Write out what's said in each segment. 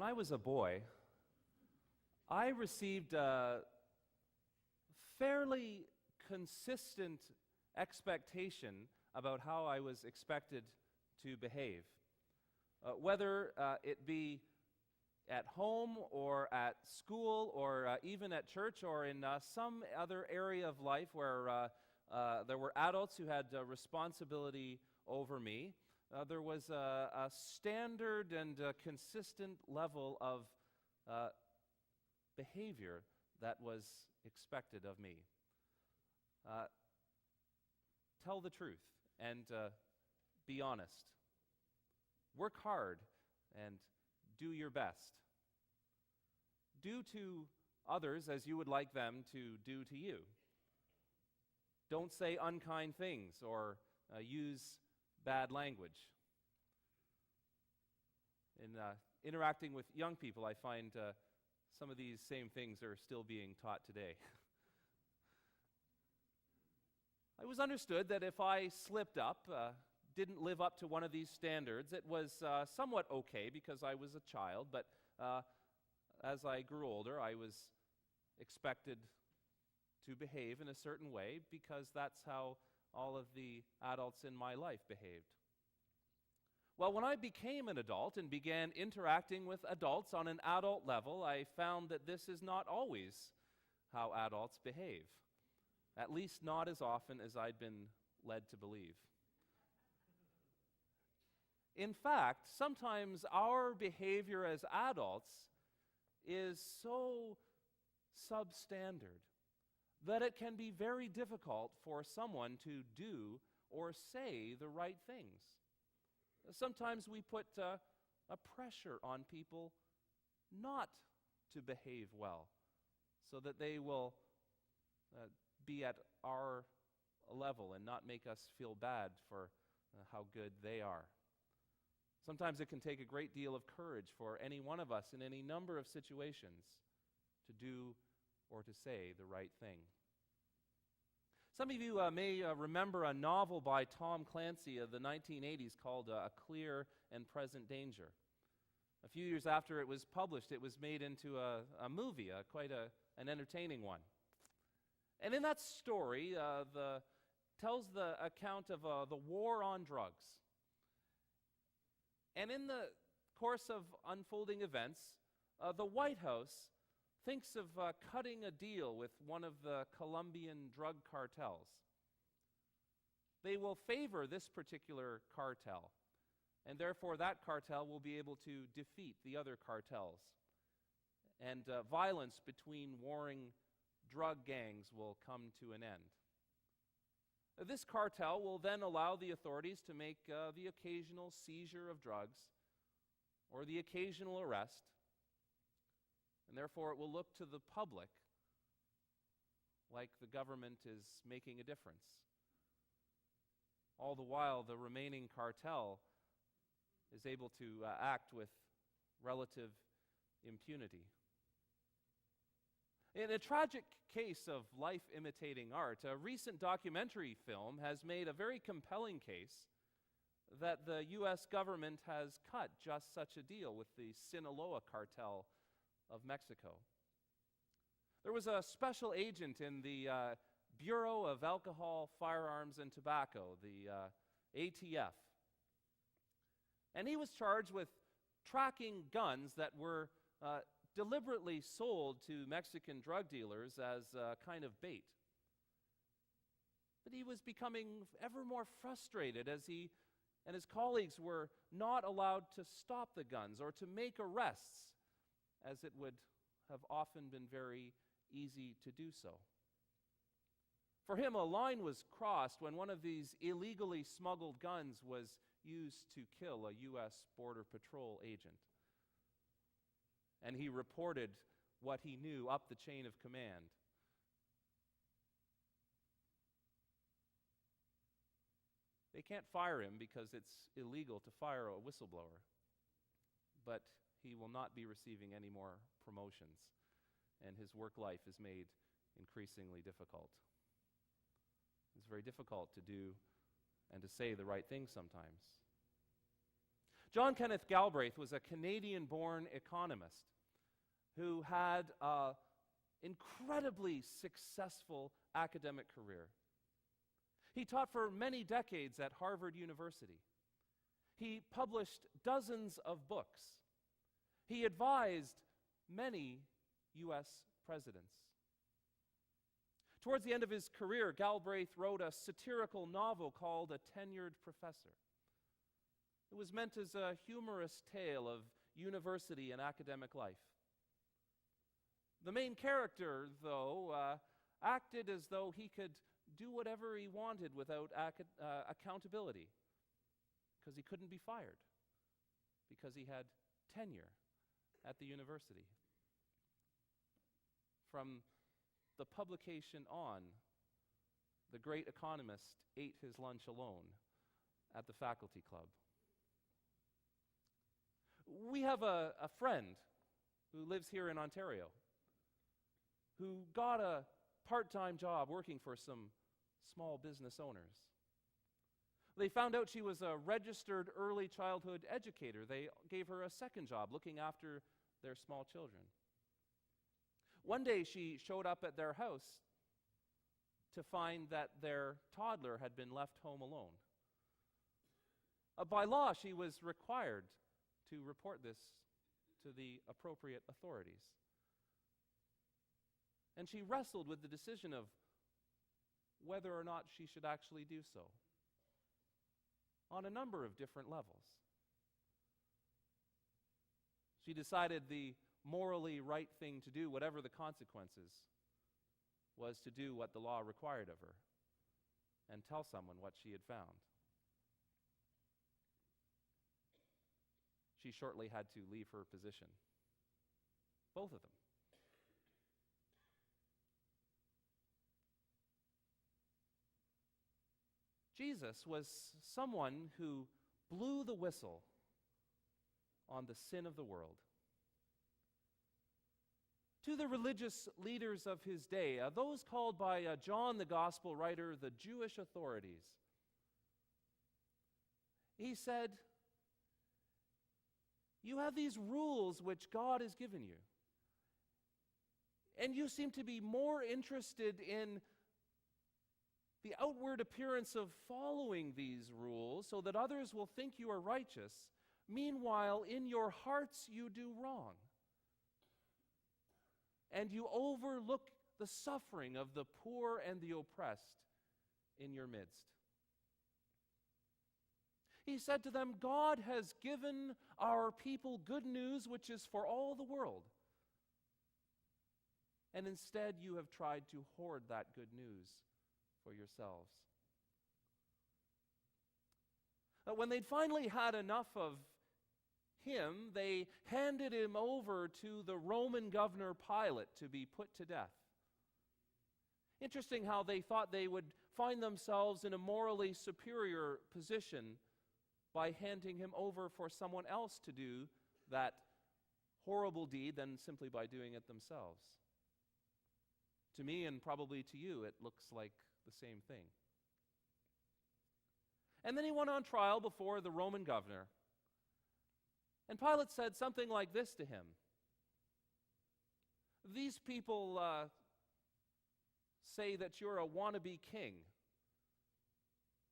When I was a boy, I received a fairly consistent expectation about how I was expected to behave. Whether it be at home or at school or even at church or in some other area of life where there were adults who had responsibility over me, there was a standard and consistent level of behavior that was expected of me. Tell the truth and be honest. Work hard and do your best. Do to others as you would like them to do to you. Don't say unkind things or use bad language. In interacting with young people, I find some of these same things are still being taught today. It was understood that if I slipped up, didn't live up to one of these standards, it was somewhat okay because I was a child, but as I grew older, I was expected to behave in a certain way because that's how all of the adults in my life behaved. Well, when I became an adult and began interacting with adults on an adult level, I found that this is not always how adults behave, at least not as often as I'd been led to believe. In fact, sometimes our behavior as adults is so substandard that it can be very difficult for someone to do or say the right things. Sometimes we put a pressure on people not to behave well so that they will be at our level and not make us feel bad for how good they are. Sometimes it can take a great deal of courage for any one of us in any number of situations to do or to say the right thing. Some of you may remember a novel by Tom Clancy of the 1980s called A Clear and Present Danger. A few years after it was published, it was made into a movie, quite an entertaining one. And in that story, tells the account of the war on drugs. And in the course of unfolding events, the White House thinks of cutting a deal with one of the Colombian drug cartels. They will favor this particular cartel, and therefore that cartel will be able to defeat the other cartels. And violence between warring drug gangs will come to an end. This cartel will then allow the authorities to make the occasional seizure of drugs or the occasional arrest, and therefore it will look to the public like the government is making a difference. All the while, the remaining cartel is able to act with relative impunity. In a tragic case of life imitating art, a recent documentary film has made a very compelling case that the U.S. government has cut just such a deal with the Sinaloa cartel of Mexico. There was a special agent in the Bureau of Alcohol, Firearms, and Tobacco, the ATF, and he was charged with tracking guns that were deliberately sold to Mexican drug dealers as a kind of bait. But he was becoming ever more frustrated as he and his colleagues were not allowed to stop the guns or to make arrests, as it would have often been very easy to do so. For him, a line was crossed when one of these illegally smuggled guns was used to kill a U.S. Border Patrol agent. And he reported what he knew up the chain of command. They can't fire him because it's illegal to fire a whistleblower, but he will not be receiving any more promotions, and his work life is made increasingly difficult. It's very difficult to do and to say the right thing sometimes. John Kenneth Galbraith was a Canadian-born economist who had an incredibly successful academic career. He taught for many decades at Harvard University. He published dozens of books. He advised many U.S. presidents. Towards the end of his career, Galbraith wrote a satirical novel called A Tenured Professor. It was meant as a humorous tale of university and academic life. The main character, though, acted as though he could do whatever he wanted without accountability, because he couldn't be fired, because he had tenure at the university. From the publication on, the great economist ate his lunch alone at the faculty club. We have a friend who lives here in Ontario who got a part-time job working for some small business owners. They found out she was a registered early childhood educator. They gave her a second job looking after their small children. One day she showed up at their house to find that their toddler had been left home alone. By law, she was required to report this to the appropriate authorities. And she wrestled with the decision of whether or not she should actually do so on a number of different levels. She decided the morally right thing to do, whatever the consequences, was to do what the law required of her and tell someone what she had found. She shortly had to leave her position. Both of them. Jesus was someone who blew the whistle on the sin of the world. To the religious leaders of his day, those called by John the Gospel writer the Jewish authorities, he said, "You have these rules which God has given you, and you seem to be more interested in the outward appearance of following these rules so that others will think you are righteous. Meanwhile, in your hearts you do wrong. And you overlook the suffering of the poor and the oppressed in your midst." He said to them, "God has given our people good news which is for all the world. And instead you have tried to hoard that good news for yourselves." When they'd finally had enough of him, they handed him over to the Roman governor Pilate to be put to death. Interesting how they thought they would find themselves in a morally superior position by handing him over for someone else to do that horrible deed than simply by doing it themselves. To me, and probably to you, it looks like the same thing. And then he went on trial before the Roman governor. And Pilate said something like this to him: "These people say that you're a wannabe king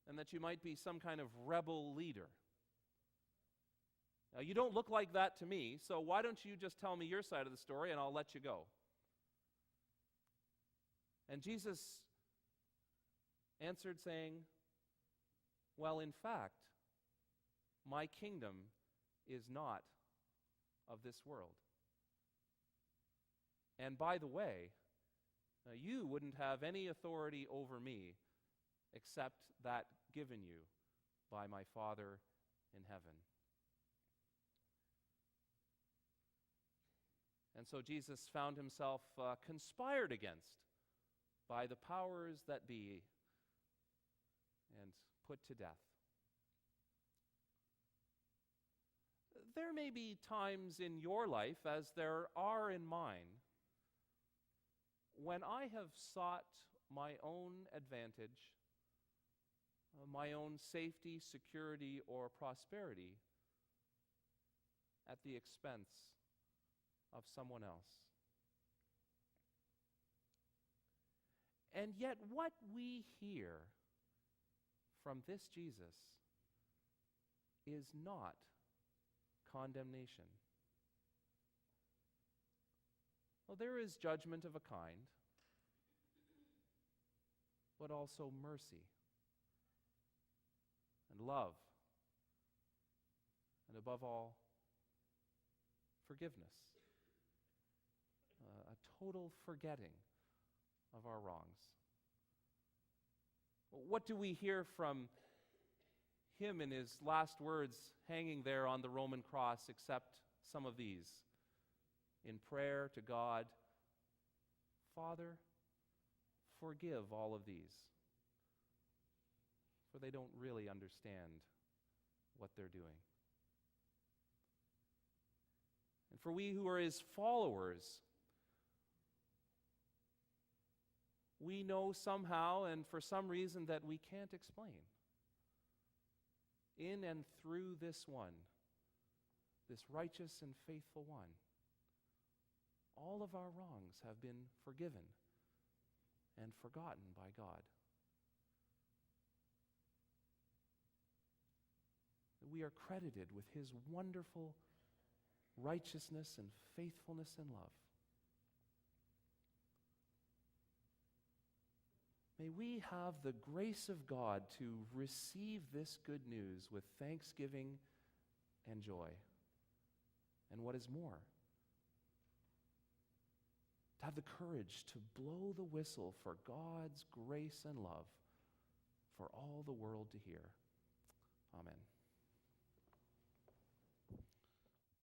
and that you might be some kind of rebel leader. Now, you don't look like that to me, so why don't you just tell me your side of the story and I'll let you go?" And Jesus answered saying, "Well, in fact, my kingdom is not of this world. And by the way, you wouldn't have any authority over me except that given you by my Father in heaven." And so Jesus found himself conspired against by the powers that be and put to death. There may be times in your life, as there are in mine, when I have sought my own advantage, my own safety, security, or prosperity at the expense of someone else. And yet what we hear from this Jesus is not condemnation. Well, there is judgment of a kind, but also mercy and love, and above all, forgiveness, a total forgetting of our wrongs. What do we hear from him in his last words hanging there on the Roman cross except some of these? In prayer to God, Father, forgive all of these, for they don't really understand what they're doing. And for we who are his followers, we know somehow and for some reason that we can't explain, in and through this one, this righteous and faithful one, all of our wrongs have been forgiven and forgotten by God. We are credited with his wonderful righteousness and faithfulness and love. May we have the grace of God to receive this good news with thanksgiving and joy. And what is more, to have the courage to blow the whistle for God's grace and love for all the world to hear. Amen.